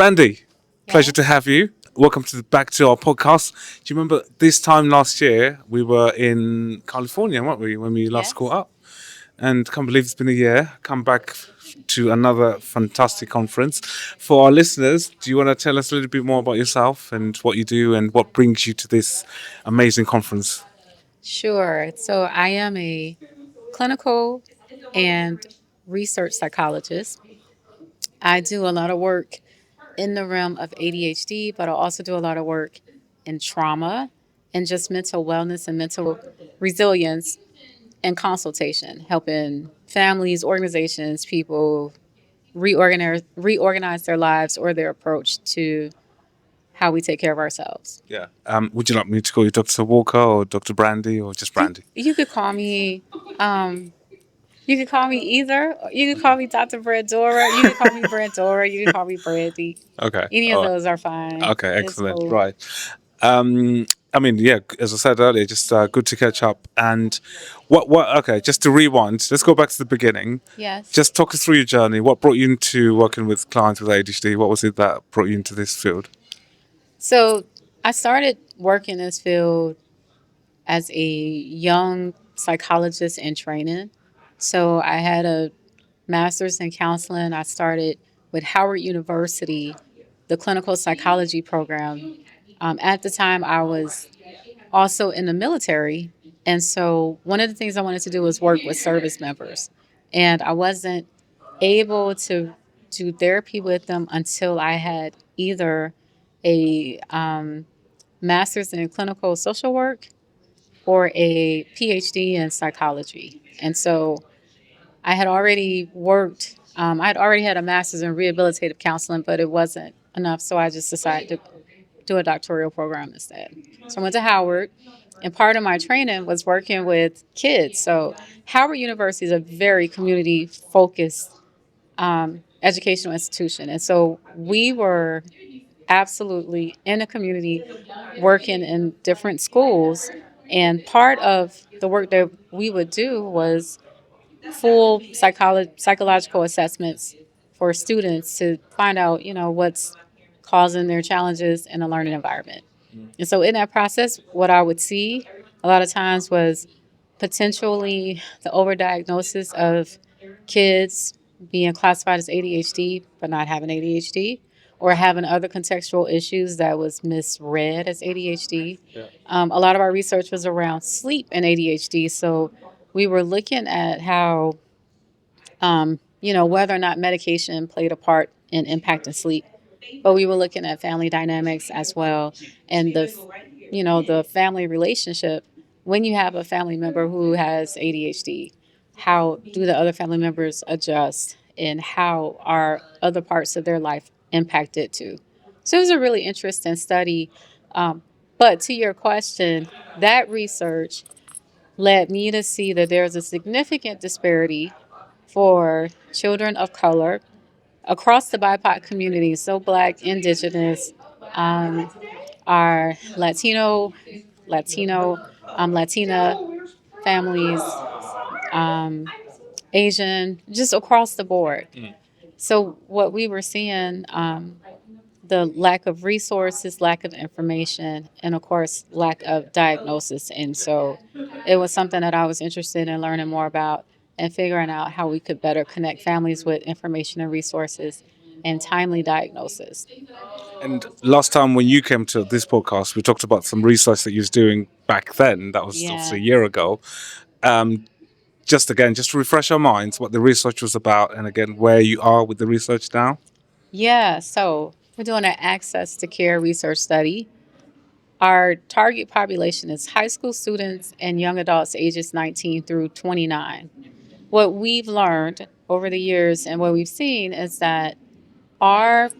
Brandi, pleasure to Yes. have you. Welcome back to our podcast. Do you remember this time last year we were in California, weren't we, when we last caught Yes. up? And can't believe it's been a year. Come back to another fantastic conference. For our listeners, do you want to tell us a little bit more about yourself and what you do and what brings you to this amazing conference? Sure. So I am a clinical and research psychologist. I do a lot of work in the realm of ADHD, but I also do a lot of work in trauma and just mental wellness and mental resilience and consultation, helping families, organizations, people reorganize their lives or their approach to how we take care of ourselves. Yeah. Would you like me to call you Dr. Walker or Dr. Brandy or just You Brandy? you could call me you could call me either. You could call me Dr. Brandora. You could call me Brandora. You could call me Brandy. Okay. Any of All right. those are fine. Okay. It's Excellent. cool. Right. Yeah, as I said earlier, just good to catch up. And okay, just to rewind, let's go back to the beginning. Yes. Just talk us through your journey. What brought you into working with clients with ADHD? What was it that brought you into this field? So I started working in this field as a young psychologist in training. So I had a master's in counseling. I started with Howard University, the clinical psychology program. At the time, I was also in the military. And so one of the things I wanted to do was work with service members. And I wasn't able to do therapy with them until I had either a master's in clinical social work or a PhD in psychology. And so I had already worked, I had already had a master's in rehabilitative counseling, but it wasn't enough. So I just decided to do a doctoral program instead. So I went to Howard, and part of my training was working with kids. So Howard University is a very community focused educational institution. And so we were absolutely in a community working in different schools. And part of the work that we would do was full psychological assessments for students to find out, what's causing their challenges in a learning environment. And so in that process, what I would see a lot of times was potentially the overdiagnosis of kids being classified as ADHD but not having ADHD, or having other contextual issues that was misread as ADHD. Yeah. A lot of our research was around sleep and ADHD. So we were looking at how, whether or not medication played a part in impacting sleep, but we were looking at family dynamics as well, and the family relationship. When you have a family member who has ADHD, how do the other family members adjust, and how are other parts of their life impacted too? So it was a really interesting study. But to your question, that research led me to see that there's a significant disparity for children of color across the BIPOC community, so Black, Indigenous, um, our Latina families, um, Asian, just across the board. So what we were seeing, the lack of resources, lack of information, and of course, lack of diagnosis. And so it was something that I was interested in learning more about and figuring out how we could better connect families with information and resources and timely diagnosis. And last time when you came to this podcast, we talked about some research that you was doing back then. That was obviously Yeah. a year ago. Um, just to refresh our minds, what the research was about, and again where you are with the research now. Yeah. So we're doing an access to care research study. Our target population is high school students and young adults ages 19 through 29. What we've learned over the years and what we've seen is that our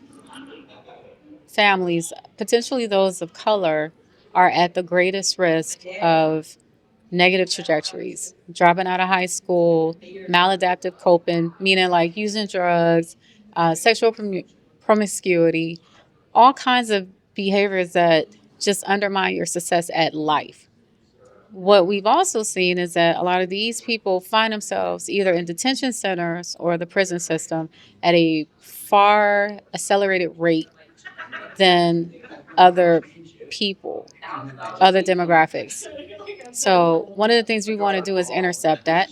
families, potentially those of color, are at the greatest risk of negative trajectories, dropping out of high school, maladaptive coping, meaning like using drugs, sexual promiscuity, all kinds of behaviors that just undermine your success at life. what we've also seen is that a lot of these people find themselves either in detention centers or the prison system at a far accelerated rate than other people, other demographics. So, one of the things we want to do is intercept that.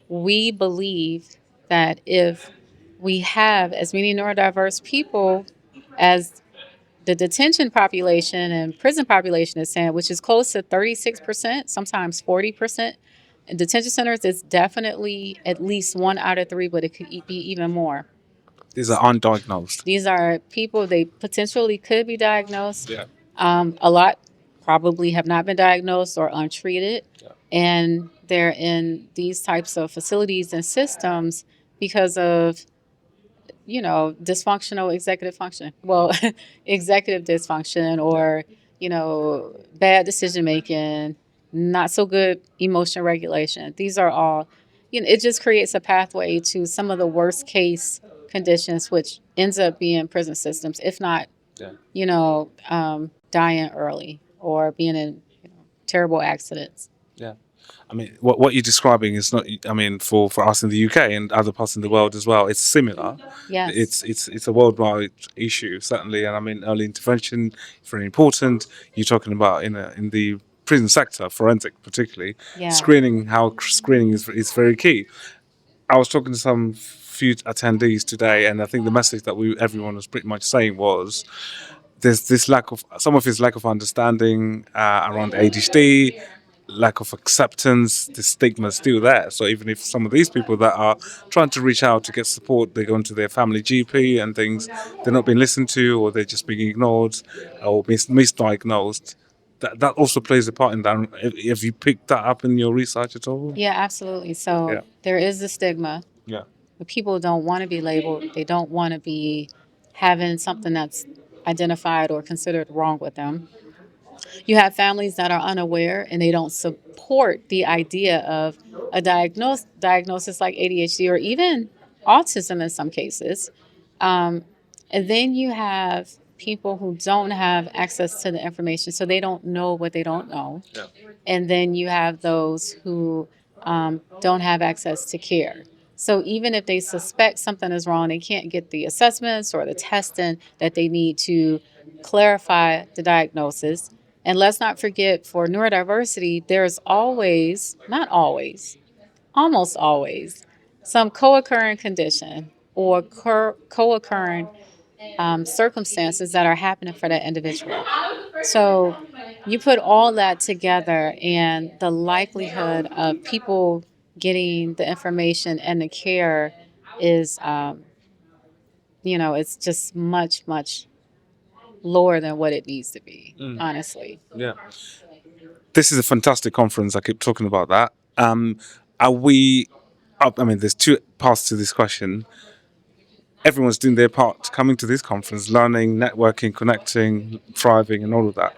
We believe that if we have as many neurodiverse people as the detention population and prison population is saying, which is close to 36%, sometimes 40%. In detention centers, it's definitely at least 1 out of 3, but it could be even more. These are undiagnosed. These are people, they potentially could be diagnosed. Yeah. A lot probably have not been diagnosed or untreated. Yeah. And they're in these types of facilities and systems because of dysfunctional executive function. Well, executive dysfunction or, bad decision making, not so good emotion regulation. These are all, it just creates a pathway to some of the worst case conditions, which ends up being prison systems, if not, Yeah. dying early or being in terrible accidents. Yeah. I mean, what you're describing is not. I mean, for us in the UK and other parts in the world as well, it's similar. Yes. It's a worldwide issue certainly, and I mean, early intervention is very important. You're talking about in the prison sector, forensic particularly, Yeah. screening. How screening is very key. I was talking to some few attendees today, and I think the message that everyone was pretty much saying was there's this lack of some of his lack of understanding around ADHD, lack of acceptance. The stigma is still there. So even if some of these people that are trying to reach out to get support, they go into their family GP and things, they're not being listened to, or they're just being ignored or misdiagnosed. That also plays a part in that. Have you picked that up in your research at all? Yeah, absolutely. So Yeah. there is the stigma. Yeah. People don't want to be labeled. They don't want to be having something that's identified or considered wrong with them. You have families that are unaware and they don't support the idea of a diagnosis like ADHD or even autism in some cases. Um, and then you have people who don't have access to the information, so they don't know what they don't know. Yeah. And then you have those who don't have access to care. So even if they suspect something is wrong, they can't get the assessments or the testing that they need to clarify the diagnosis. And let's not forget, for neurodiversity, there's always, not always, almost always, some co occurring condition or co occurring circumstances that are happening for that individual. So you put all that together, and the likelihood of people getting the information and the care is, it's just much, much lower than what it needs to be, honestly. Yeah. This is a fantastic conference. I keep talking about that. Are we? I mean, there's two parts to this question. Everyone's doing their part coming to this conference, learning, networking, connecting, thriving, and all of that.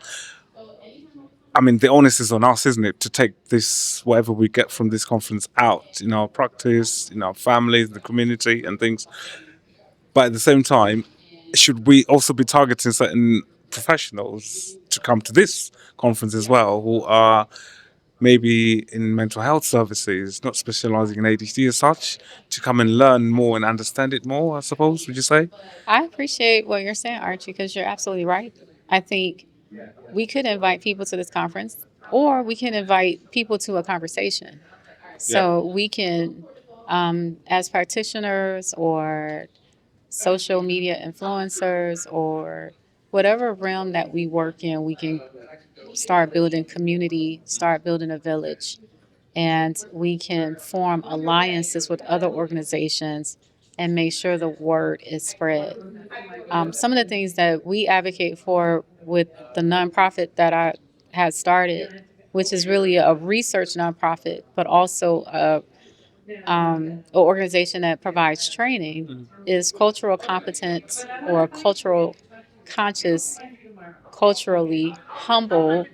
I mean, the onus is on us, isn't it, to take this, whatever we get from this conference, out in our practice, in our families, the community, and things. But at the same time, should we also be targeting certain professionals to come to this conference as well, who are maybe in mental health services, not specializing in ADHD as such, to come and learn more and understand it more, I suppose, would you say? I appreciate what you're saying, Archie, because you're absolutely right. I think we could invite people to this conference, or we can invite people to a conversation. So we can, as practitioners or social media influencers or whatever realm that we work in, we can start building community, start building a village, and we can form alliances with other organizations and make sure the word is spread. Some of the things that we advocate for with the nonprofit that I had started, which is really a research nonprofit, but also an organization that provides training, is cultural competence or cultural conscious, culturally humble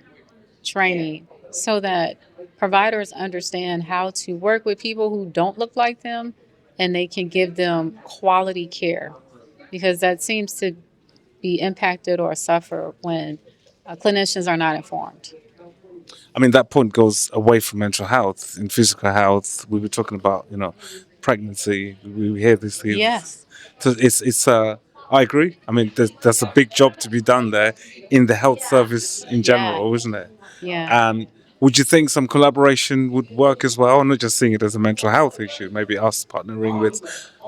training, so that providers understand how to work with people who don't look like them and they can give them quality care, because that seems to be impacted or suffer when clinicians are not informed. I mean, that point goes away from mental health. In physical health, we were talking about, pregnancy. We hear these things. Yes. So it's. I agree. I mean, there's a big job to be done there in the health service in Yeah. general, isn't it? Yeah. And would you think some collaboration would work as well? I'm not just seeing it as a mental health issue. Maybe us partnering with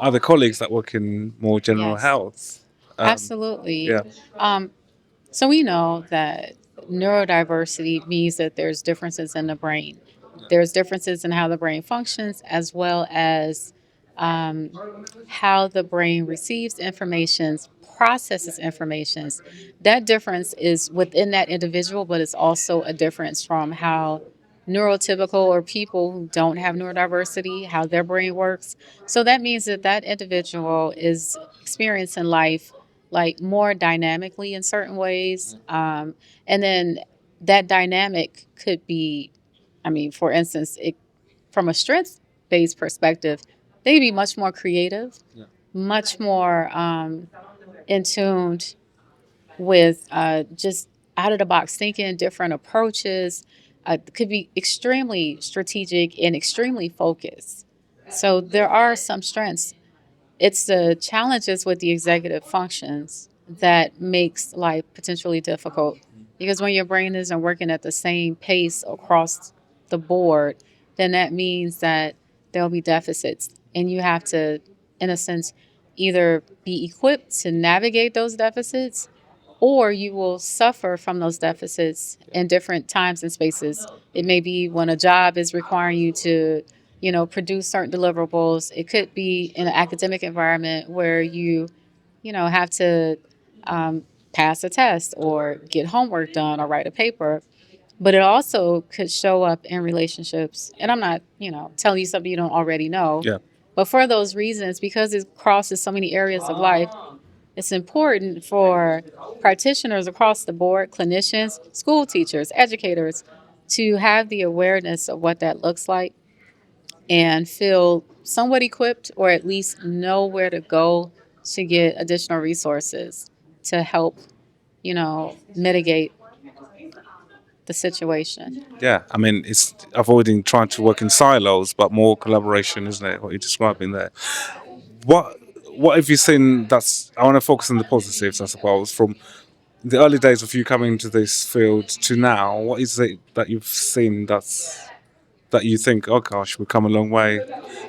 other colleagues that work in more general Yes. health. Absolutely. Yeah. Um, So we know that neurodiversity means that there's differences in the brain. There's differences in how the brain functions, as well as um, how the brain receives information, processes informations. That difference is within that individual, but it's also a difference from how neurotypical or people who don't have neurodiversity, how their brain works. So that means that that individual is experiencing life like more dynamically in certain ways. And then that dynamic could be, I mean, for instance, from a strength based perspective, they'd be much more creative, much more in tuned with just out of the box thinking, different approaches, could be extremely strategic and extremely focused. So there are some strengths. It's the challenges with the executive functions that makes life potentially difficult. Because when your brain isn't working at the same pace across the board, then that means that there'll be deficits. And you have to, in a sense, either be equipped to navigate those deficits or you will suffer from those deficits in different times and spaces. It may be when a job is requiring you to, produce certain deliverables. It could be in an academic environment where you have to pass a test or get homework done or write a paper. But it also could show up in relationships. And I'm not, telling you something you don't already know. Yeah. But for those reasons, because it crosses so many areas of life, it's important for practitioners across the board, clinicians, school teachers, educators, to have the awareness of what that looks like and feel somewhat equipped or at least know where to go to get additional resources to help, mitigate the situation. Yeah, I mean, it's avoiding trying to work in silos, but more collaboration, isn't it? What you're describing there. What What have you seen? That's I want to focus on the positives, I suppose, from the early days of you coming into this field to now. What is it that you've seen that you think, oh gosh, we've come a long way?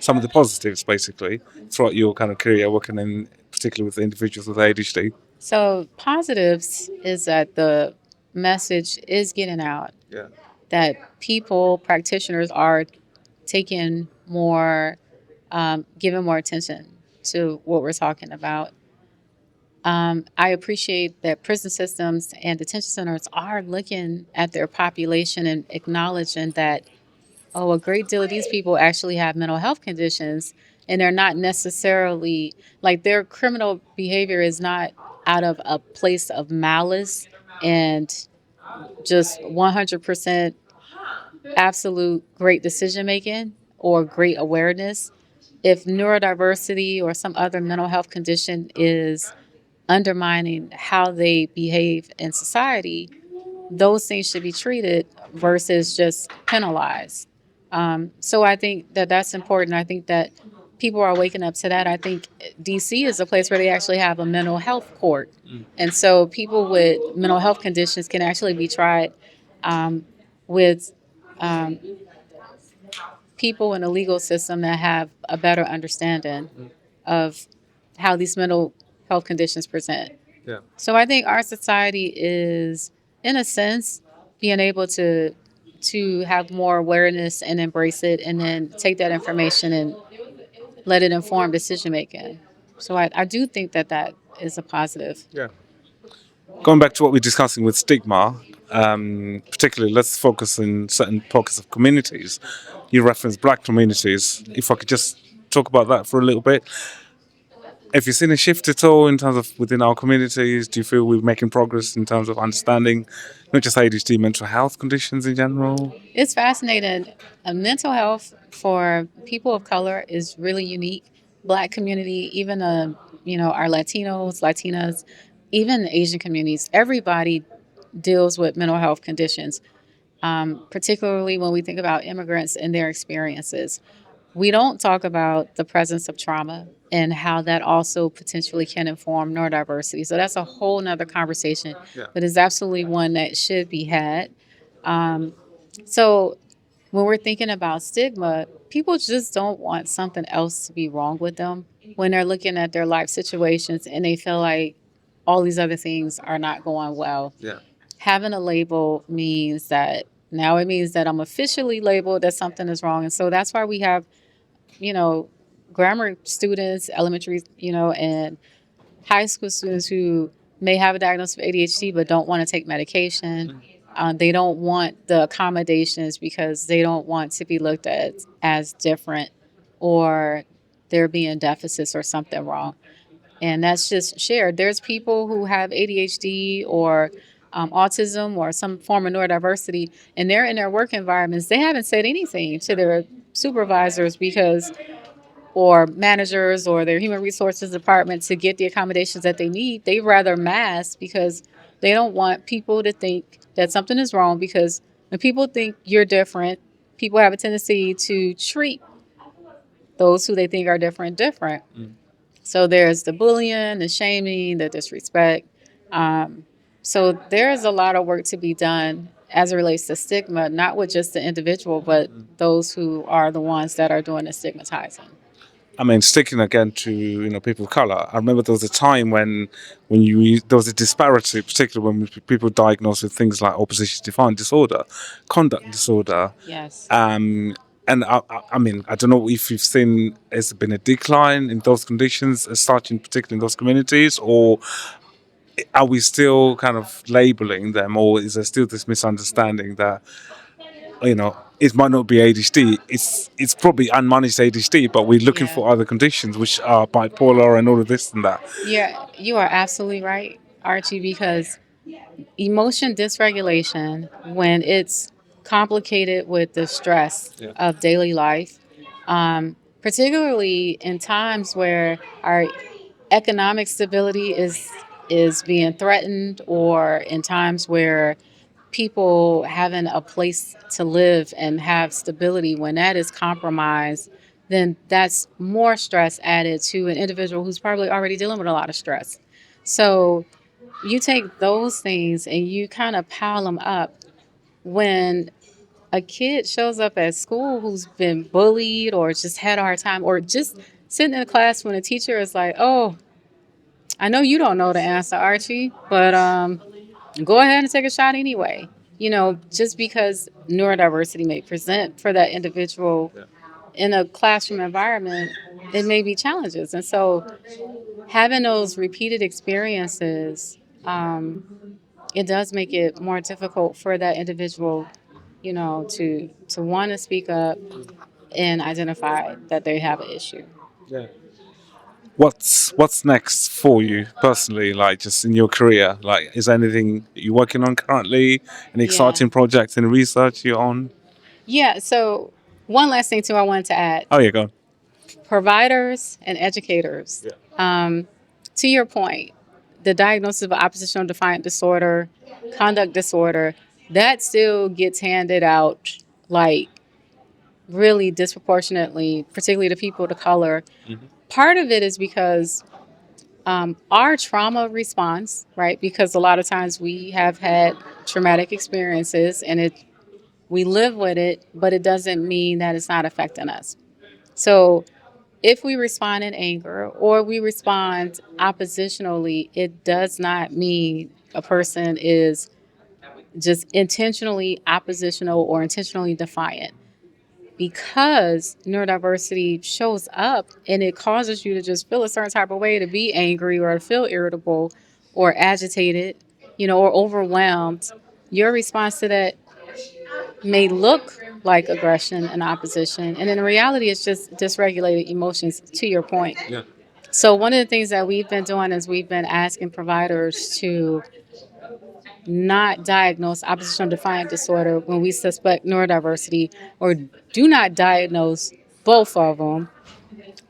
Some of the positives, basically, throughout your kind of career working in, particularly with individuals with ADHD. So, positives is that the message is getting out Yeah. that people, practitioners are taking more, giving more attention to what we're talking about. I appreciate that prison systems and detention centers are looking at their population and acknowledging that, oh, a great deal of these people actually have mental health conditions, and they're not necessarily like their criminal behavior is not out of a place of malice and just 100% absolute great decision making or great awareness. If neurodiversity or some other mental health condition is undermining how they behave in society, those things should be treated versus just penalized. So I think that that's important. I think that people are waking up to that. I think DC is a place where they actually have a mental health court. And so people with mental health conditions can actually be tried with um, people in the legal system that have a better understanding of how these mental health conditions present. Yeah. So I think our society is, in a sense, being able to have more awareness and embrace it, and then take that information and let it inform decision making. So I do think that that is a positive. Yeah. Going back to what we're discussing with stigma, particularly let's focus on certain pockets of communities. You referenced black communities. If I could just talk about that for a little bit. Have you seen a shift at all in terms of within our communities? Do you feel we're making progress in terms of understanding not just ADHD, mental health conditions in general? It's fascinating. Mental health for people of color is really unique. Black community, even our Latinos, Latinas, even the Asian communities, everybody deals with mental health conditions. particularly when we think about immigrants and their experiences. We don't talk about the presence of trauma and how that also potentially can inform neurodiversity. So that's a whole nother conversation, Yeah. but it's absolutely one that should be had. Um, so when we're thinking about stigma, people just don't want something else to be wrong with them when they're looking at their life situations and they feel like all these other things are not going well. Yeah. Having a label means that now it means that I'm officially labeled that something is wrong. And so that's why we have, you know, grammar students, elementary, and high school students who may have a diagnosis of ADHD but don't want to take medication. They don't want the accommodations because they don't want to be looked at as different or there being deficits or something wrong. And that's just shared. There's people who have ADHD or autism or some form of neurodiversity, and they're in their work environments. They haven't said anything to their supervisors because or managers or their human resources department to get the accommodations that they need. They rather mask because they don't want people to think that something is wrong, because when people think you're different, people have a tendency to treat those who they think are different. So there's the bullying, the shaming, the disrespect. Um, so there's a lot of work to be done as it relates to stigma, not with just the individual, but those who are the ones that are doing the stigmatizing. I mean, sticking again to people of color. I remember there was a time when there was a disparity, particularly when people diagnosed with things like opposition defiant disorder, conduct disorder. Yes. And I mean, I don't know if you've seen has been a decline in those conditions, as such, in particular in those communities, or are we still kind of labeling them, or is there still this misunderstanding that it might not be ADHD. It's probably unmanaged ADHD, but we're looking Yeah. for other conditions which are bipolar and all of this and that. Yeah, you are absolutely right, Archie, because emotion dysregulation, when it's complicated with the stress Yeah. of daily life, particularly in times where our economic stability is being threatened, or in times where people having a place to live and have stability, when that is compromised, then that's more stress added to an individual who's probably already dealing with a lot of stress. So you take those things and you kind of pile them up. When a kid shows up at school who's been bullied or just had a hard time, or just sitting in a class when a teacher is like, "Oh, I know you don't know the answer, Archie, but go ahead and take a shot anyway." Just because neurodiversity may present for that individual in a classroom environment, it may be challenges. And so having those repeated experiences, it does make it more difficult for that individual, to want to speak up and identify that they have an issue. Yeah. What's next for you personally, like just in your career? Like, is there anything you're working on currently? An Yeah. exciting project and research you're on? Yeah. So, one last thing, too, I wanted to add: Oh, yeah, go on. providers and educators. Yeah. To your point, the diagnosis of oppositional defiant disorder, conduct disorder, that still gets handed out like really disproportionately, particularly to people of color. Part of it is because our trauma response, right? Because a lot of times we have had traumatic experiences and we live with it, but it doesn't mean that it's not affecting us. So if we respond in anger or we respond oppositionally, it does not mean a person is just intentionally oppositional or intentionally defiant. Because neurodiversity shows up and it causes you to just feel a certain type of way, to be angry or to feel irritable or agitated, or overwhelmed, your response to that may look like aggression and opposition. And in reality, it's just dysregulated emotions, to your point. Yeah. So, one of the things that we've been doing is we've been asking providers to not diagnose oppositional defiant disorder when we suspect neurodiversity, or do not diagnose both of them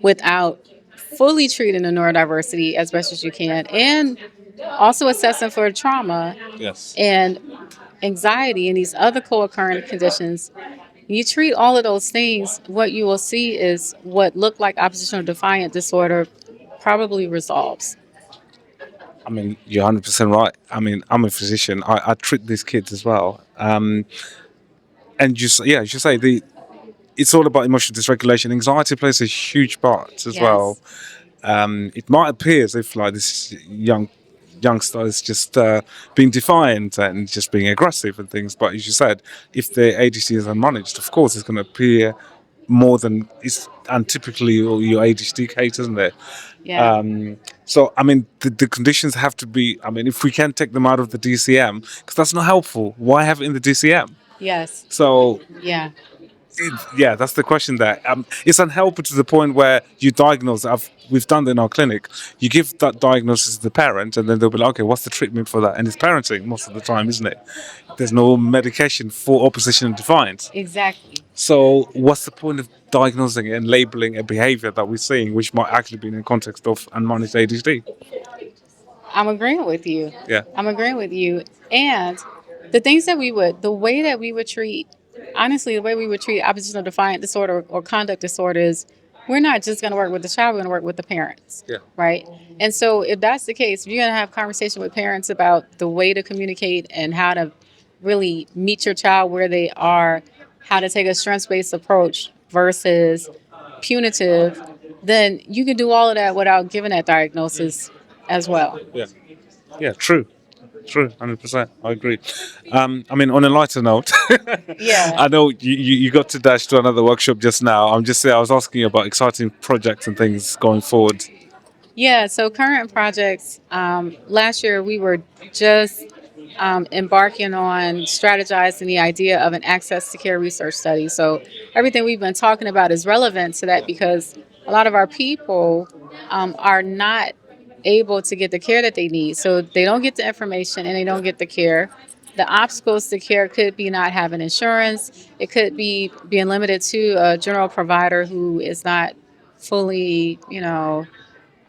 without fully treating the neurodiversity as best as you can, and also assessing for trauma. Yes. And anxiety and these other co-occurring conditions, you treat all of those things, what you will see is what looked like oppositional defiant disorder probably resolves. I mean, you're 100% right. I mean, I'm a physician. I treat these kids as well. And yeah, as you say, it's all about emotional dysregulation. Anxiety plays a huge part as well. Yes. It might appear as if like this youngster is just being defiant and just being aggressive and things. But as you said, if the ADHD is unmanaged, of course, it's going to appear more than it's untypically your ADHD case, isn't it? Yeah. So, I mean, the conditions have to be. I mean, if we can take them out of the DCM, because that's not helpful. Why have it in the DCM? Yes. So, Yeah. yeah, that's the question there. It's unhelpful to the point where you diagnose. We've done it in our clinic. You give that diagnosis to the parent, and then they'll be like, "Okay, what's the treatment for that?" And it's parenting most of the time, isn't it? There's no medication for opposition and defiance. Exactly. So, what's the point of diagnosing and labeling a behavior that we're seeing, which might actually be in the context of unmanaged ADHD? I'm agreeing with you. Yeah. I'm agreeing with you. And the way that we would treat, honestly, the way we would treat oppositional defiant disorder or conduct disorders, we're not just going to work with the child, we're going to work with the parents. Yeah. Right. And so if that's the case, if you're going to have conversation with parents about the way to communicate and how to really meet your child where they are, how to take a strengths-based approach versus punitive, then you can do all of that without giving that diagnosis as well. Yeah. Yeah. True. True. 100%. I agree. I mean, on a lighter note, Yeah. I know you got to dash to another workshop just now. I was asking you about exciting projects and things going forward. Yeah, so current projects, last year we were just embarking on strategizing the idea of an access to care research study. So everything we've been talking about is relevant to that because a lot of our people are not able to get the care that they need. So they don't get the information and they don't get the care. The obstacles to care could be not having insurance. It could be being limited to a general provider who is not fully,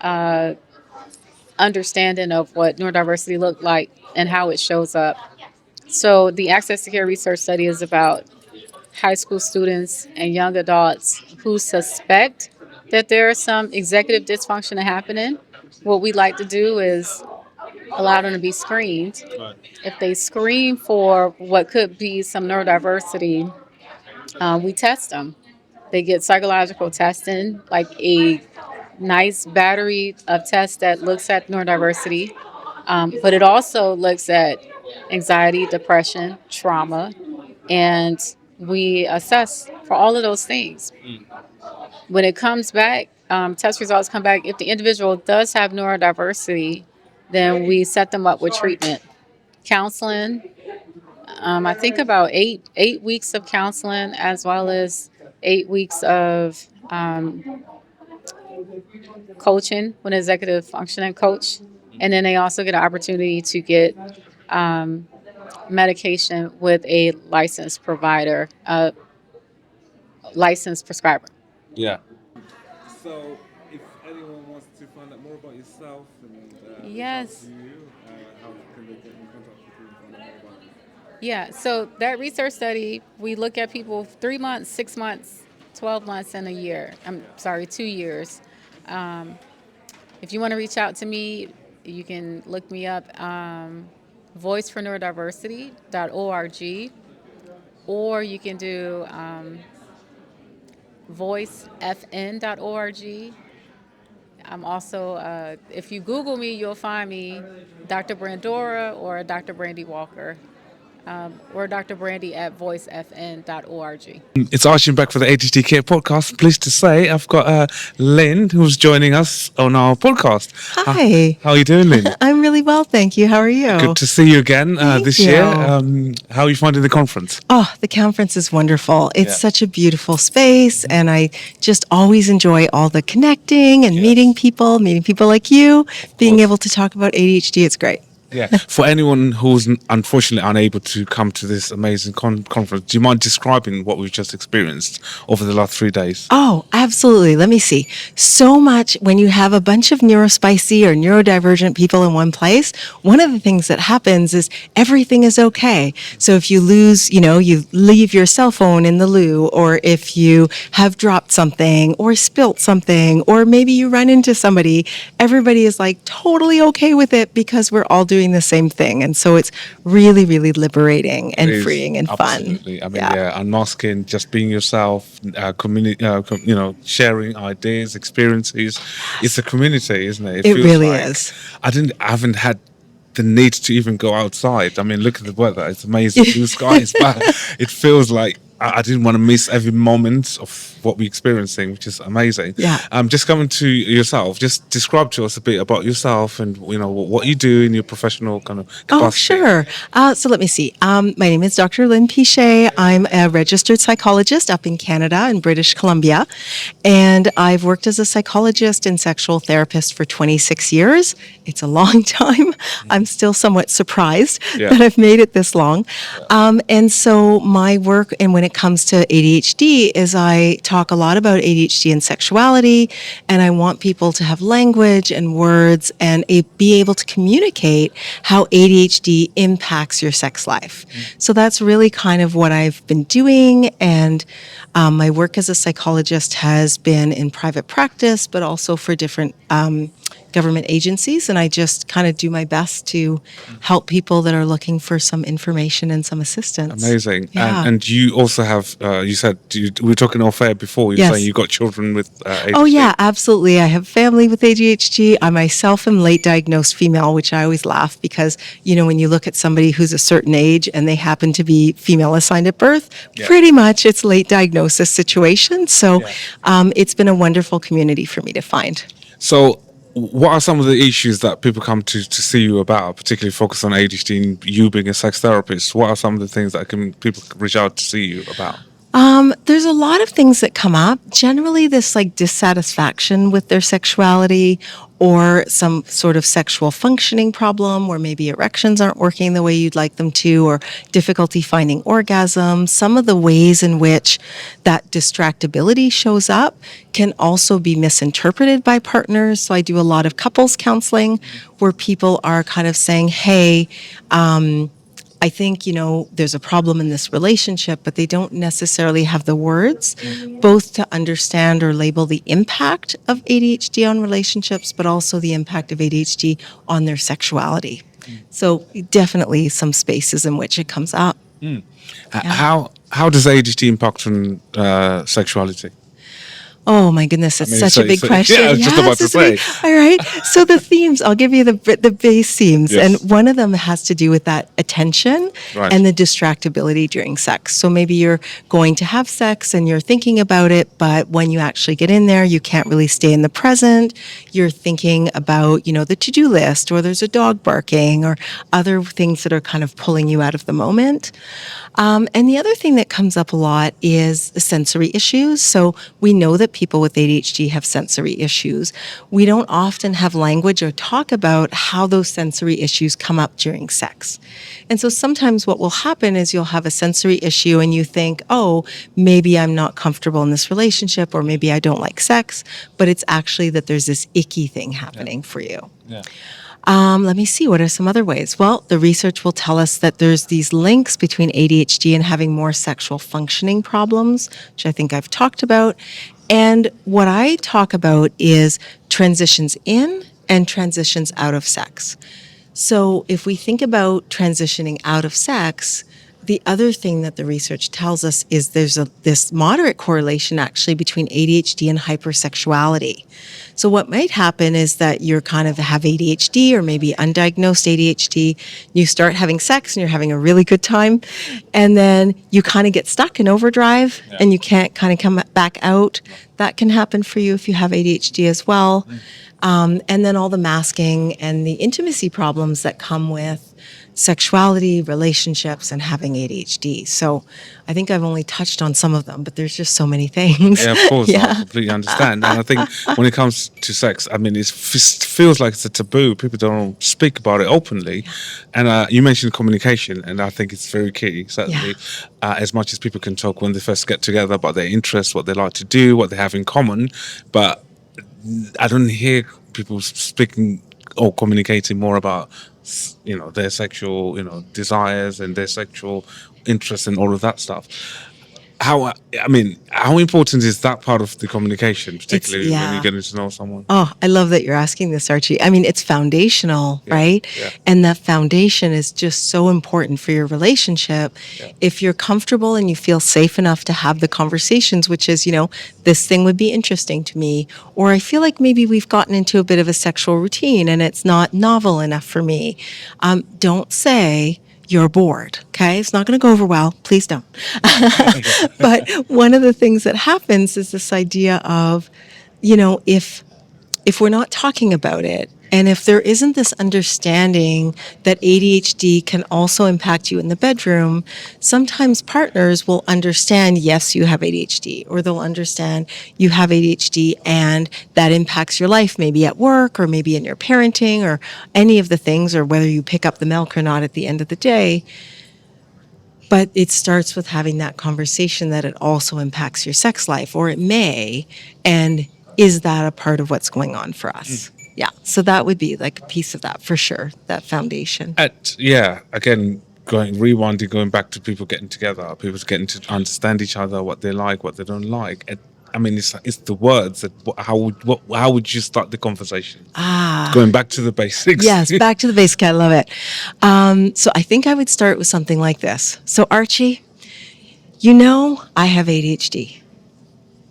uh, understanding of what neurodiversity looked like and how it shows up. So the Access to Care research study is about high school students and young adults who suspect that there is some executive dysfunction happening. What we like to do is allow them to be screened. Right. If they screen for what could be some neurodiversity, we test them. They get psychological testing, like a nice battery of tests that looks at neurodiversity, but it also looks at anxiety, depression, trauma, and we assess for all of those things. When it comes back, test results come back. If the individual does have neurodiversity, then we set them up with treatment, counseling. I think about eight weeks of counseling as well as 8 weeks of coaching with an executive functioning coach. And then they also get an opportunity to get medication with a licensed provider, a licensed prescriber. Yeah. So, if anyone wants to find out more about yourself and Yes. you, how can they get in contact with you and find out more about you? Yeah, so that research study, we look at people 3 months, 6 months, 12 months, and a year. I'm sorry, 2 years. Um, if you want to reach out to me, you can look me up, voiceforneurodiversity.org, or you can do voicefn.org. I'm also, if you Google me, you'll find me, Dr. Brandora or Dr. Brandi Walker. Or Dr. Brandi at voicefn.org. It's Archie back for the ADHD Care podcast. Pleased to say I've got Lynn who's joining us on our podcast. Hi. How are you doing, Lynn? I'm really well, thank you. How are you? Good to see you again this you. year. How are you finding the conference? Oh, the conference is wonderful. It's Yeah. such a beautiful space, and I just always enjoy all the connecting and Yes. meeting people like you, being course. able to talk about ADHD. It's great. Yeah. For anyone who's unfortunately unable to come to this amazing conference, do you mind describing what we've just experienced over the last 3 days? Oh, absolutely. Let me see. So much when you have a bunch of neurospicy or neurodivergent people in one place, one of the things that happens is everything is okay. So if you lose, you leave your cell phone in the loo, or if you have dropped something or spilt something, or maybe you run into somebody, everybody is like totally okay with it because we're all doing the same thing. And so it's really, really liberating and It is, freeing and fun. absolutely. I mean, yeah, unmasking, just being yourself, sharing ideas, experiences. It's a community, isn't it? It feels really like is. I haven't had the need to even go outside. I mean, look at the weather; it's amazing, blue skies, but it feels like I didn't want to miss every moment of what we're experiencing, which is amazing. Yeah. Just coming to yourself, just describe to us a bit about yourself and what you do in your professional kind of capacity. Oh, sure. So let me see. My name is Dr. Lynn Piché. I'm a registered psychologist up in Canada in British Columbia. And I've worked as a psychologist and sexual therapist for 26 years. It's a long time. I'm still somewhat surprised that I've made it this long. And so my work, and when it comes to ADHD, is I talk a lot about ADHD and sexuality, and I want people to have language and words and be able to communicate how ADHD impacts your sex life. So that's really kind of what I've been doing, and my work as a psychologist has been in private practice, but also for different government agencies, and I just kind of do my best to help people that are looking for some information and some assistance. Amazing. Yeah. And you also have, you said, we were talking off air before, you were Yes. saying you got children with ADHD. Oh, yeah, absolutely. I have family with ADHD. I myself am late diagnosed female, which I always laugh because, when you look at somebody who's a certain age and they happen to be female assigned at birth, pretty much it's late diagnosis situation. So it's been a wonderful community for me to find. So, what are some of the issues that people come to see you about, particularly focused on ADHD and you being a sex therapist? What are some of the things that people reach out to see you about? There's a lot of things that come up. Generally, this like dissatisfaction with their sexuality or some sort of sexual functioning problem where maybe erections aren't working the way you'd like them to, or difficulty finding orgasm. Some of the ways in which that distractibility shows up can also be misinterpreted by partners. So I do a lot of couples counseling where people are kind of saying, hey, I think, there's a problem in this relationship, but they don't necessarily have the words, both to understand or label the impact of ADHD on relationships, but also the impact of ADHD on their sexuality. So definitely some spaces in which it comes up. How does ADHD impact on sexuality? Oh my goodness, it's such a big question. Yeah, I was just about to say. All right. So the themes, I'll give you the base themes. Yes. And one of them has to do with that attention and the distractibility during sex. So maybe you're going to have sex and you're thinking about it, but when you actually get in there, you can't really stay in the present. You're thinking about, the to-do list, or there's a dog barking, or other things that are kind of pulling you out of the moment. And the other thing that comes up a lot is the sensory issues. So we know that people with ADHD have sensory issues. We don't often have language or talk about how those sensory issues come up during sex. And so sometimes what will happen is you'll have a sensory issue and you think, oh, maybe I'm not comfortable in this relationship, or maybe I don't like sex, but it's actually that there's this icky thing happening for you. Yeah. Let me see, what are some other ways? Well, the research will tell us that there's these links between ADHD and having more sexual functioning problems, which I think I've talked about. And what I talk about is transitions in and transitions out of sex. So if we think about transitioning out of sex, the other thing that the research tells us is there's this moderate correlation actually between ADHD and hypersexuality. So what might happen is that you're kind of have ADHD or maybe undiagnosed ADHD. You start having sex and you're having a really good time. And then you kind of get stuck in overdrive and you can't kind of come back out. That can happen for you if you have ADHD as well. And then all the masking and the intimacy problems that come with sexuality, relationships, and having ADHD. So I think I've only touched on some of them, but there's just so many things. Yeah, of course, I Yeah. completely understand. And I think when it comes to sex, I mean, it feels like it's a taboo. People don't speak about it openly. And you mentioned communication, and I think it's very key, certainly. As much as people can talk when they first get together about their interests, what they like to do, what they have in common, but I don't hear people speaking or communicating more about, their sexual, desires and their sexual interests and all of that stuff. How important is that part of the communication, particularly when you're getting to know someone? Oh, I love that you're asking this, Archie. I mean, it's foundational, right? Yeah. And that foundation is just so important for your relationship. Yeah. If you're comfortable and you feel safe enough to have the conversations, which is, this thing would be interesting to me, or I feel like maybe we've gotten into a bit of a sexual routine and it's not novel enough for me. Don't say, you're bored. Okay. It's not going to go over well. Please don't. But one of the things that happens is this idea of, if we're not talking about it, and if there isn't this understanding that ADHD can also impact you in the bedroom, sometimes partners will understand, yes, you have ADHD, or they'll understand you have ADHD and that impacts your life, maybe at work or maybe in your parenting or any of the things, or whether you pick up the milk or not at the end of the day. But it starts with having that conversation that it also impacts your sex life, or it may, and is that a part of what's going on for us? Yeah. So that would be like a piece of that for sure, that foundation. Again, going back to people getting together, people getting to understand each other, what they like, what they don't like. It's the words that how would you start the conversation? Going back to the basics. Yes, back to the basics. I love it. So I think I would start with something like this. So Archie, I have ADHD,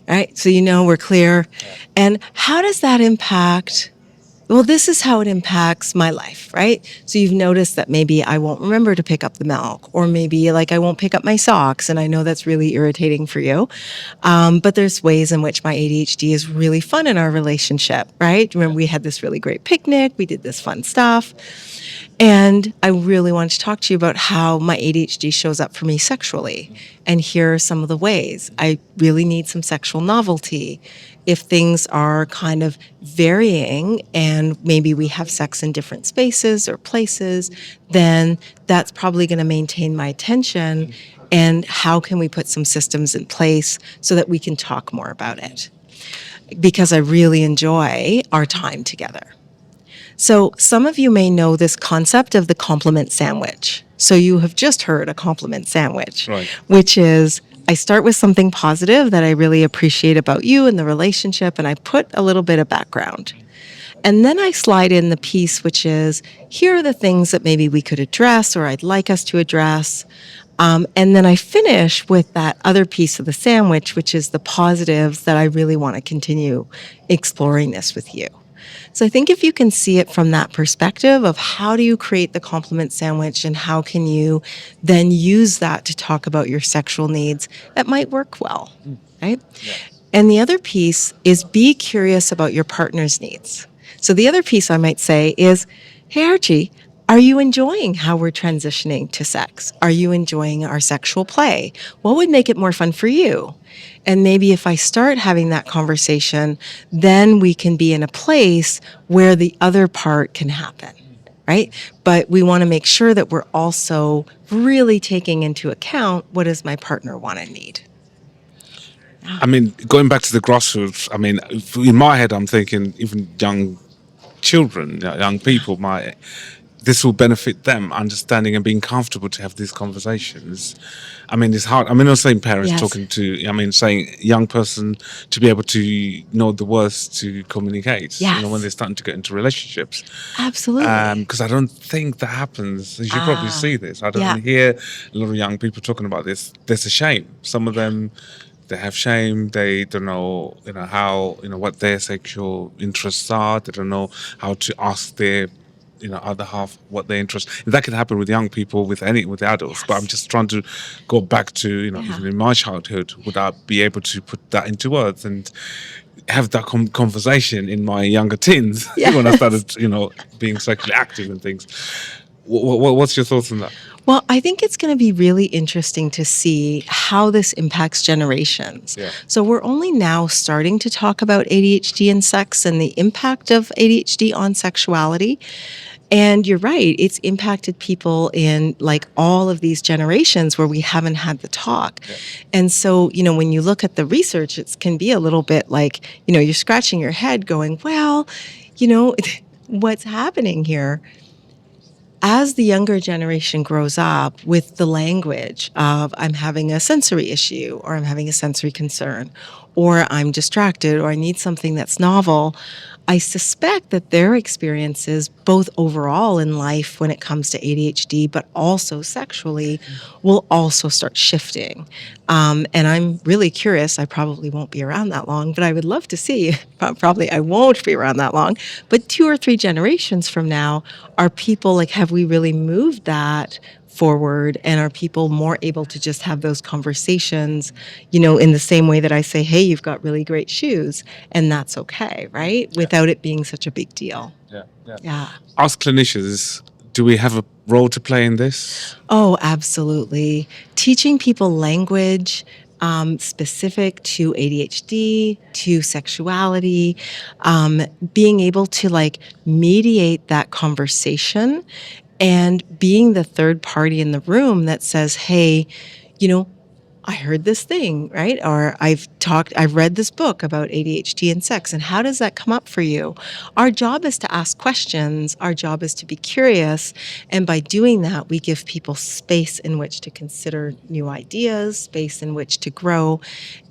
right? So we're clear. And how does that impact? Well, this is how it impacts my life, right? So you've noticed that maybe I won't remember to pick up the milk, or maybe like I won't pick up my socks. And I know that's really irritating for you. But there's ways in which my ADHD is really fun in our relationship, right? Remember, we had this really great picnic. We did this fun stuff. And I really wanted to talk to you about how my ADHD shows up for me sexually. And here are some of the ways. I really need some sexual novelty. If things are kind of varying and maybe we have sex in different spaces or places, then that's probably going to maintain my attention. And how can we put some systems in place so that we can talk more about it? Because I really enjoy our time together. So some of you may know this concept of the compliment sandwich. So you have just heard a compliment sandwich, Right. Which is I start with something positive that I really appreciate about you and the relationship, and I put a little bit of background. And then I slide in the piece, which is, here are the things that maybe we could address or I'd like us to address. And then I finish with that other piece of the sandwich, which is the positives that I really want to continue exploring this with you. So I think if you can see it from that perspective of how do you create the compliment sandwich and how can you then use that to talk about your sexual needs, that might work well, right? Yeah. And the other piece is be curious about your partner's needs. So the other piece I might say is, hey, Archie, are you enjoying how we're transitioning to sex? Are you enjoying our sexual play? What would make it more fun for you? And maybe if I start having that conversation, then we can be in a place where the other part can happen, right? But we want to make sure that we're also really taking into account, what does my partner want and need? Going back to the grassroots, in my head, I'm thinking even young children, young people, this will benefit them understanding and being comfortable to have these conversations. It's hard. I'm not saying parents Yes. talking to, saying young person to be able to know the words to communicate, Yes. when they're starting to get into relationships. Absolutely. Because I don't think that happens. As you probably see this. I don't hear a lot of young people talking about this. There's a shame. Some of them, they have shame. They don't know, how, what their sexual interests are. They don't know how to ask their other half what their interest. That can happen with young people, with adults. Yes. But I'm just trying to go back to even in my childhood, would I be able to put that into words and have that conversation in my younger teens when I started being sexually active and things. What's your thoughts on that? Well, I think it's going to be really interesting to see how this impacts generations. Yeah. So we're only now starting to talk about ADHD and sex and the impact of ADHD on sexuality. And you're right, it's impacted people in like all of these generations where we haven't had the talk. Yeah. And so, when you look at the research, it can be a little bit like, you're scratching your head going, well, what's happening here? As the younger generation grows up with the language of I'm having a sensory issue or I'm having a sensory concern or I'm distracted or I need something that's novel, I suspect that their experiences, both overall in life when it comes to ADHD, but also sexually, will also start shifting. And I'm really curious. I probably won't be around that long, but I would love to see. Probably I won't be around that long, but 2 or 3 generations from now, are people like, have we really moved that forward, and are people more able to just have those conversations, in the same way that I say, hey, you've got really great shoes, and that's okay, right? Without it being such a big deal. Yeah. As clinicians, do we have a role to play in this? Oh, absolutely. Teaching people language specific to ADHD, to sexuality, being able to like mediate that conversation and being the third party in the room that says, hey, I heard this thing, right? Or I've read this book about ADHD and sex, and how does that come up for you? Our job is to ask questions. Our job is to be curious. And by doing that, we give people space in which to consider new ideas, space in which to grow.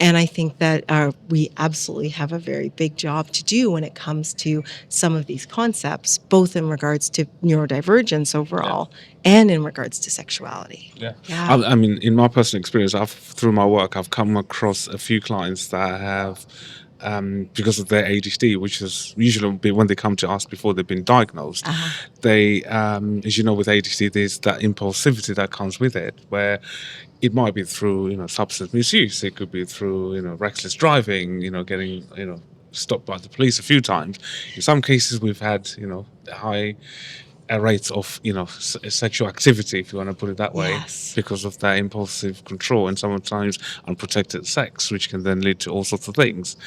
And I think that we absolutely have a very big job to do when it comes to some of these concepts, both in regards to neurodivergence overall and in regards to sexuality. Yeah. Yeah. I mean, in my personal experience, through my work, I've come across a few clients that have, because of their ADHD, which is usually when they come to us before they've been diagnosed, they, as you know, with ADHD, there's that impulsivity that comes with it, where it might be through, substance misuse. It could be through, reckless driving, getting, stopped by the police a few times. In some cases, we've had, high rates of sexual activity, if you want to put it that way, because of that impulsive control and sometimes unprotected sex, which can then lead to all sorts of things.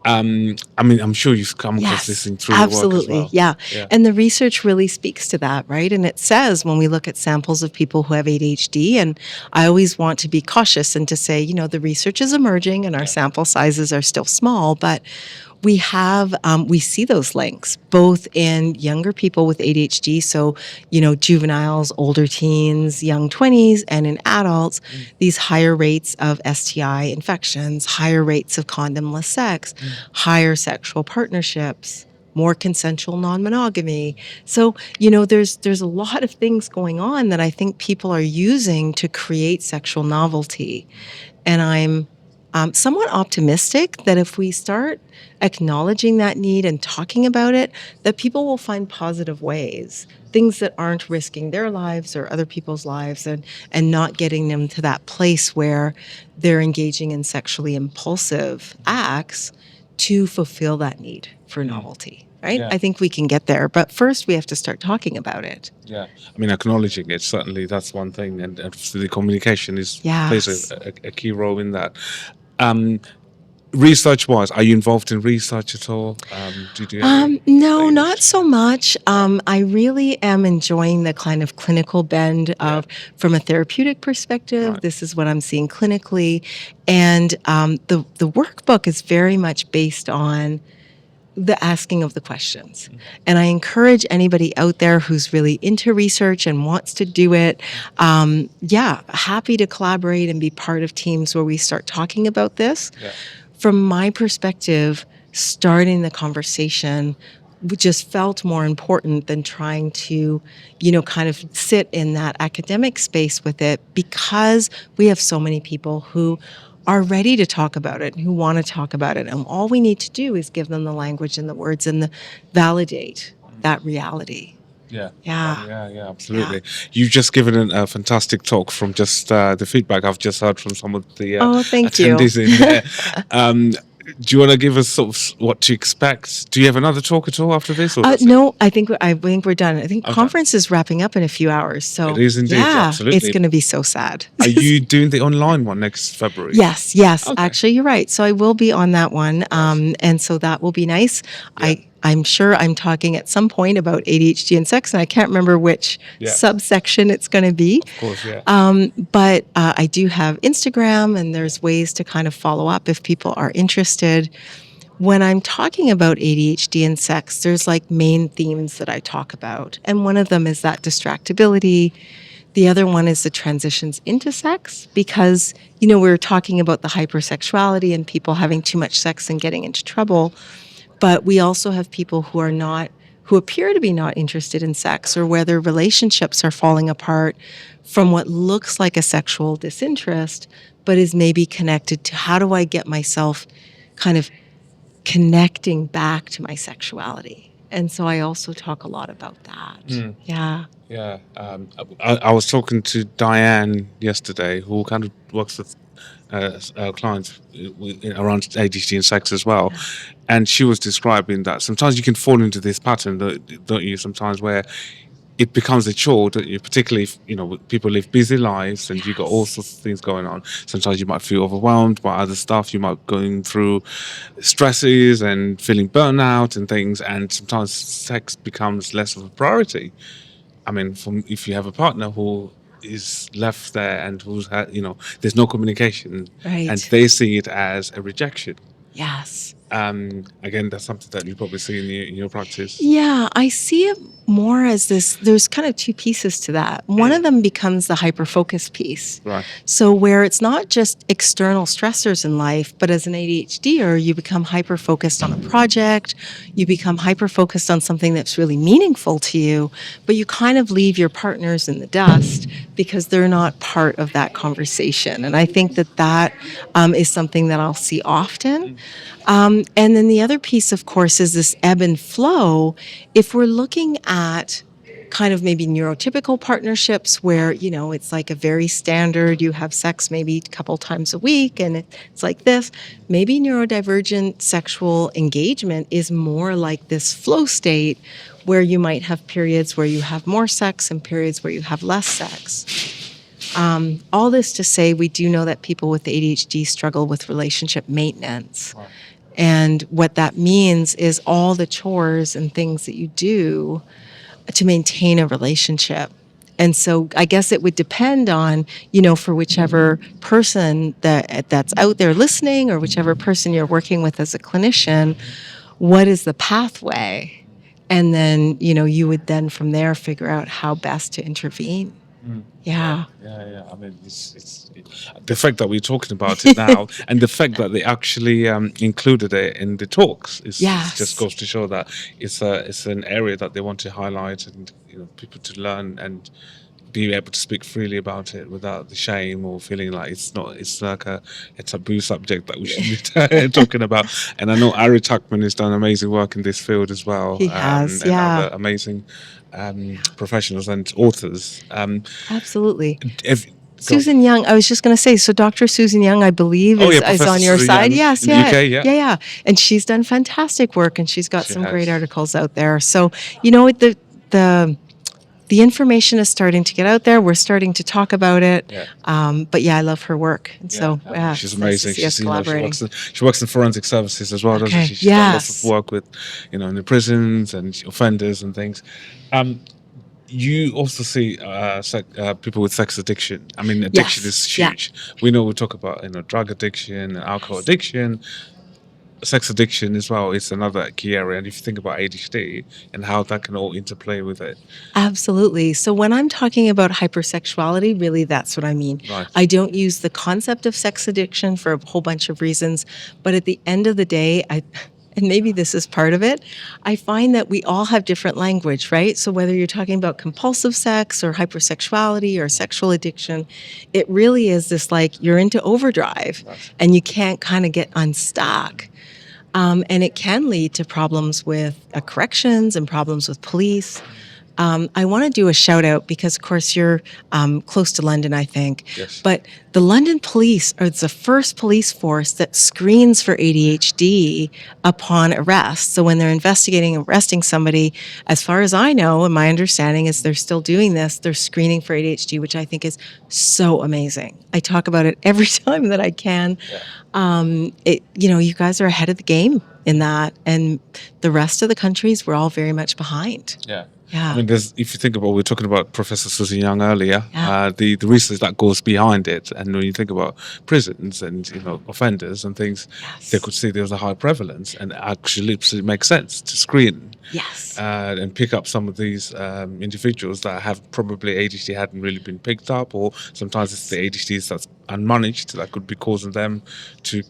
I mean, I'm sure you've come across this through your work as absolutely. well. Yeah. And the research really speaks to that, right? And it says when we look at samples of people who have ADHD, and I always want to be cautious and to say, the research is emerging and our sample sizes are still small, but we see those links both in younger people with ADHD, so juveniles, older teens, young 20s, and in adults, these higher rates of STI infections, higher rates of condomless sex, higher sexual partnerships, more consensual non-monogamy. So, there's a lot of things going on that I think people are using to create sexual novelty, and I'm somewhat optimistic that if we start acknowledging that need and talking about it, that people will find positive ways, things that aren't risking their lives or other people's lives, and not getting them to that place where they're engaging in sexually impulsive acts to fulfill that need for novelty. Right? Yeah. I think we can get there, but first we have to start talking about it. Yeah, I mean, acknowledging it, certainly that's one thing, and obviously the communication plays a key role in that. Research-wise, are you involved in research at all? Do you do no, not so much. I really am enjoying the kind of clinical bend of, from a therapeutic perspective, this is what I'm seeing clinically. And the workbook is very much based on the asking of the questions. And I encourage anybody out there who's really into research and wants to do it, happy to collaborate and be part of teams where we start talking about this. Yeah. From my perspective, starting the conversation just felt more important than trying to, kind of sit in that academic space with it, because we have so many people who are ready to talk about it, who want to talk about it. And all we need to do is give them the language and the words and validate that reality. Yeah, absolutely. Yeah. You've just given a fantastic talk from just the feedback I've just heard from some of the thank attendees you. in there. Do you want to give us sort of what to expect? Do you have another talk at all after this, or that's it? No, I think we're done. I think Okay. conference is wrapping up in a few hours. So It is indeed, yeah, absolutely. it's going to be so sad. Are you doing the online one next February? Yes. Okay. Actually, you're right. So I will be on that one, and so that will be nice. Yeah. I'm sure I'm talking at some point about ADHD and sex, and I can't remember which subsection it's going to be. Of course, yeah. But I do have Instagram, and there's ways to kind of follow up if people are interested. When I'm talking about ADHD and sex, there's like main themes that I talk about. And one of them is that distractibility. The other one is the transitions into sex, because, we were talking about the hypersexuality and people having too much sex and getting into trouble. But we also have people who appear to be not interested in sex, or where their relationships are falling apart from what looks like a sexual disinterest, but is maybe connected to how do I get myself kind of connecting back to my sexuality. And so I also talk a lot about that. Yeah. Yeah. I was talking to Diane yesterday, who kind of works with clients around ADHD and sex as well. And she was describing that sometimes you can fall into this pattern, don't you? Sometimes where it becomes a chore, don't you? Particularly if, people live busy lives and you've got all sorts of things going on. Sometimes you might feel overwhelmed by other stuff. You might be going through stresses and feeling burnout and things. And sometimes sex becomes less of a priority. I mean, if you have a partner who is left there and who's had, there's no communication, Right. and they see it as a rejection. Yes. Again, that's something that you probably see in your practice. Yeah, I see it more as this. There's kind of two pieces to that. One of them becomes the hyper-focus piece. Right. So where it's not just external stressors in life, but as an ADHDer, you become hyper-focused on a project, you become hyper-focused on something that's really meaningful to you, but you kind of leave your partners in the dust because they're not part of that conversation. And I think that is something that I'll see often. And then the other piece, of course, is this ebb and flow. If we're looking at kind of maybe neurotypical partnerships where, it's like a very standard, you have sex maybe a couple times a week and it's like this, maybe neurodivergent sexual engagement is more like this flow state where you might have periods where you have more sex and periods where you have less sex. All this to say, we do know that people with ADHD struggle with relationship maintenance. Right. And what that means is all the chores and things that you do to maintain a relationship. And so I guess it would depend on, for whichever person that's out there listening, or whichever person you're working with as a clinician, what is the pathway? And then, you would then from there figure out how best to intervene. Yeah. Yeah. I mean, it's the fact that we're talking about it now, and the fact that they actually included it in the talks is just goes to show that it's an area that they want to highlight, and people to learn and be able to speak freely about it without the shame or feeling like it's like a taboo subject that we should be talking about. And I know Ari Tuckman has done amazing work in this field as well. He has, and other amazing professionals and authors. Absolutely. If, Susan Young, I was just going to say, so Dr. Susan Young, I believe, is on your Susan side. Young Yes, in the UK, yeah. And she's done fantastic work, and she's got some great articles out there. So, the information is starting to get out there. We're starting to talk about it. Yeah. But I love her work. And so, she's amazing. Nice to see us collaborating. She works in forensic services as well, doesn't she? She's done lots of work with, in the prisons and offenders and things. You also see people with sex addiction. I mean, addiction is huge. We know we talk about drug addiction and alcohol addiction. Sex addiction as well is another key area. And if you think about ADHD and how that can all interplay with it. Absolutely. So when I'm talking about hypersexuality, really that's what I mean. Right. I don't use the concept of sex addiction for a whole bunch of reasons. But at the end of the day, and maybe this is part of it, I find that we all have different language, right? So whether you're talking about compulsive sex or hypersexuality or sexual addiction, it really is this like you're into overdrive and you can't kind of get unstuck. And it can lead to problems with corrections and problems with police. I want to do a shout out because, of course, you're close to London, I think. Yes. But the London police are the first police force that screens for ADHD upon arrest. So when they're investigating and arresting somebody, as far as I know, and my understanding is they're still doing this, they're screening for ADHD, which I think is so amazing. I talk about it every time that I can. You guys are ahead of the game in that, and the rest of the countries, we're all very much behind. Yeah. Yeah. I mean, if you think about, we were talking about Professor Susan Young earlier, Yeah. the research that goes behind it, and when you think about prisons and offenders and things, Yes. they could see there's a high prevalence, and actually it makes sense to screen Yes. and pick up some of these individuals that have probably ADHD hadn't really been picked up, or sometimes it's the ADHD that's unmanaged that could be causing them to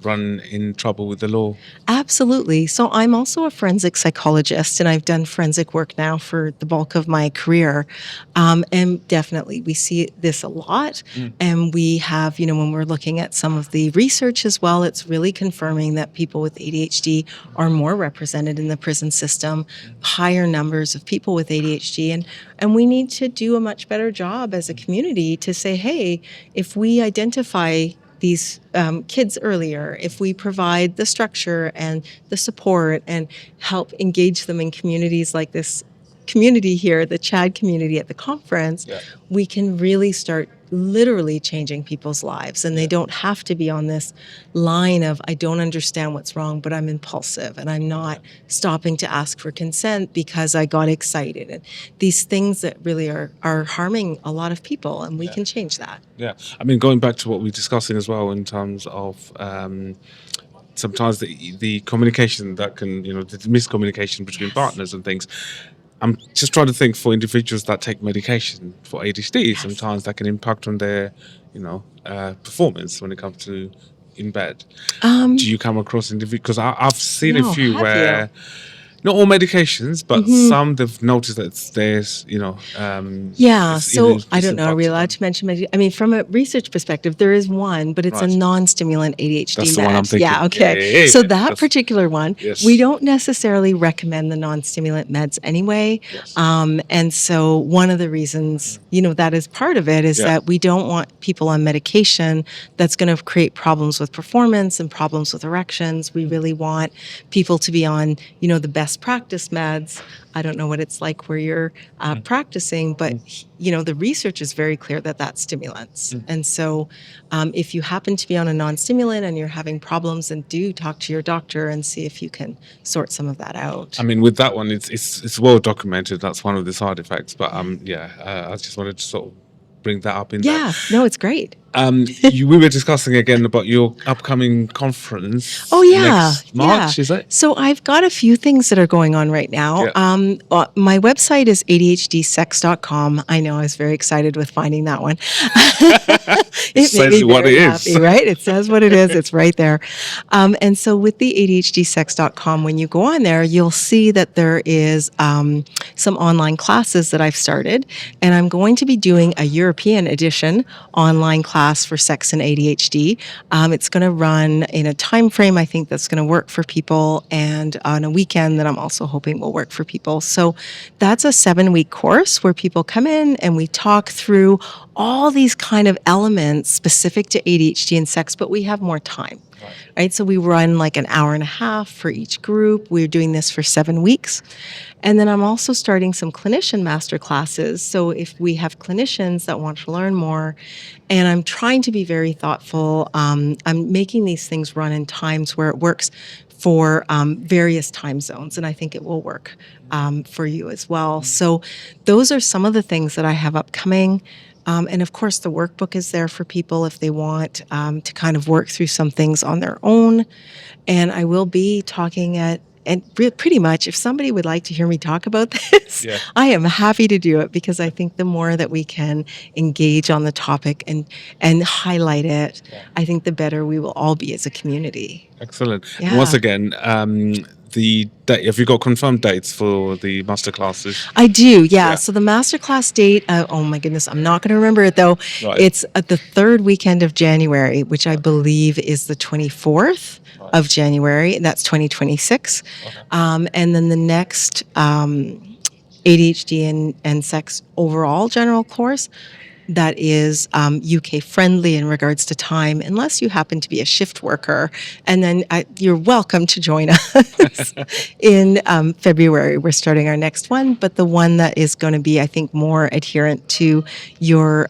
run in trouble with the law. Absolutely. So I'm also a forensic psychologist, and I've done forensic work now for the bulk of my career. And definitely, we see this a lot. And we have, when we're looking at some of the research as well, it's really confirming that people with ADHD are more represented in the prison system, higher numbers of people with ADHD. And we need to do a much better job as a community to say, hey, if we identify these kids earlier, if we provide the structure and the support and help engage them in communities like this community here, the CHAD community at the conference, we can really start literally changing people's lives. And they don't have to be on this line of, I don't understand what's wrong, but I'm impulsive and I'm not stopping to ask for consent because I got excited. And these things that really are harming a lot of people, and we can change that. Yeah, I mean, going back to what we're discussing as well in terms of sometimes the communication that can, the miscommunication between partners and things. I'm just trying to think for individuals that take medication for ADHD, sometimes that can impact on their, performance when it comes to in bed. Do you come across individuals? Because I've seen a few where, not all medications, but some they've noticed that there's, So I don't know. Are we allowed to mention? I mean, from a research perspective, there is one, but it's a non-stimulant ADHD That's med. the one I'm thinking. Yeah. Okay. Yeah. So that particular one, Yes. we don't necessarily recommend the non-stimulant meds anyway. Yes. And so one of the reasons, that is part of it is that we don't want people on medication that's going to create problems with performance and problems with erections. We really want people to be on, the best practice meds. I don't know what it's like where you're practicing, but the research is very clear that that's stimulants. And so if you happen to be on a non-stimulant and you're having problems, then do talk to your doctor and see if you can sort some of that out. I mean, with that one, it's well documented. That's one of the side effects. But I just wanted to sort of bring that up in there. Yeah, no, it's great. We were discussing again about your upcoming conference. Oh, yeah. Next March, is it? So I've got a few things that are going on right now. My website is ADHDsex.com. I know I was very excited with finding that one. It says what it is. happy, right? It says what it is. It's right there. And so with the ADHDsex.com, when you go on there, you'll see that there is some online classes that I've started. And I'm going to be doing a European edition online class for sex and ADHD. It's going to run in a time frame I think that's going to work for people, and on a weekend that I'm also hoping will work for people. So that's a 7-week course where people come in and we talk through all these kind of elements specific to ADHD and sex, but we have more time. Right? So we run like an hour and a half for each group. We're doing this for 7 weeks. And then I'm also starting some clinician master classes. So if we have clinicians that want to learn more, and I'm trying to be very thoughtful, I'm making these things run in times where it works for various time zones, and I think it will work for you as well. So those are some of the things that I have upcoming. And of course, the workbook is there for people if they want to kind of work through some things on their own. And I will be talking pretty much, if somebody would like to hear me talk about this, I am happy to do it, because I think the more that we can engage on the topic and highlight it, I think the better we will all be as a community. Excellent. Yeah. And once again, the date, have you got confirmed dates for the master classes? I do, yeah. So the masterclass date, oh my goodness, I'm not going to remember it though. Right. It's at the third weekend of January, which I believe is the 24th of January. That's 2026. Okay. And then the next ADHD and sex overall general course that is UK friendly in regards to time, unless you happen to be a shift worker. And then you're welcome to join us in February. We're starting our next one, but the one that is going to be, I think, more adherent to your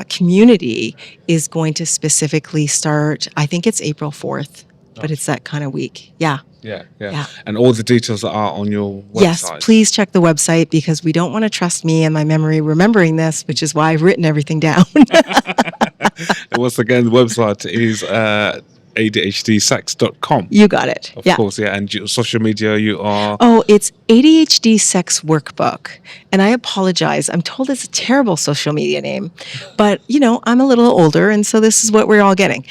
community is going to specifically start, I think it's April 4th, but it's that kind of week. Yeah. Yeah. And all the details are on your website. Yes, please check the website because we don't want to trust me and my memory remembering this, which is why I've written everything down. And once again, the website is ADHDsex.com. You got it. Of course, yeah. And your social media, you are... Oh, it's ADHD Sex Workbook. And I apologize. I'm told it's a terrible social media name. But, I'm a little older, and so this is what we're all getting.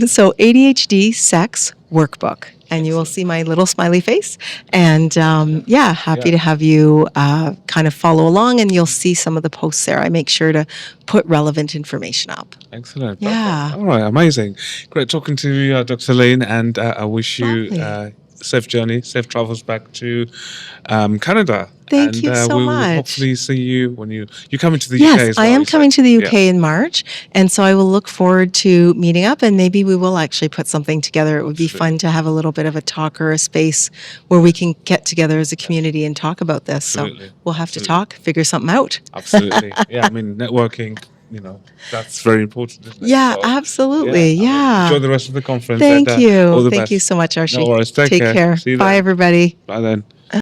So ADHD Sex Workbook. And you will see my little smiley face. And happy to have you kind of follow along, and you'll see some of the posts there. I make sure to put relevant information up. Excellent. Yeah. All right, amazing. Great talking to you, Dr. Lyne, and I wish you safe journey, safe travels back to Canada. Thank you so we much. will hopefully see you when you come into the UK Yes, as well. I am coming to the UK in March, and so I will look forward to meeting up, and maybe we will actually put something together. It would be fun to have a little bit of a talk or a space where we can get together as a community and talk about this. Absolutely. So we'll have to talk, figure something out. Absolutely. Yeah, I mean, networking, that's very important, isn't it? Yeah, So, absolutely. Yeah. Enjoy the rest of the conference. Thank and, you. all the Thank best. you so much, Archie. No worries. Take care. See you Bye, then. everybody. Bye then.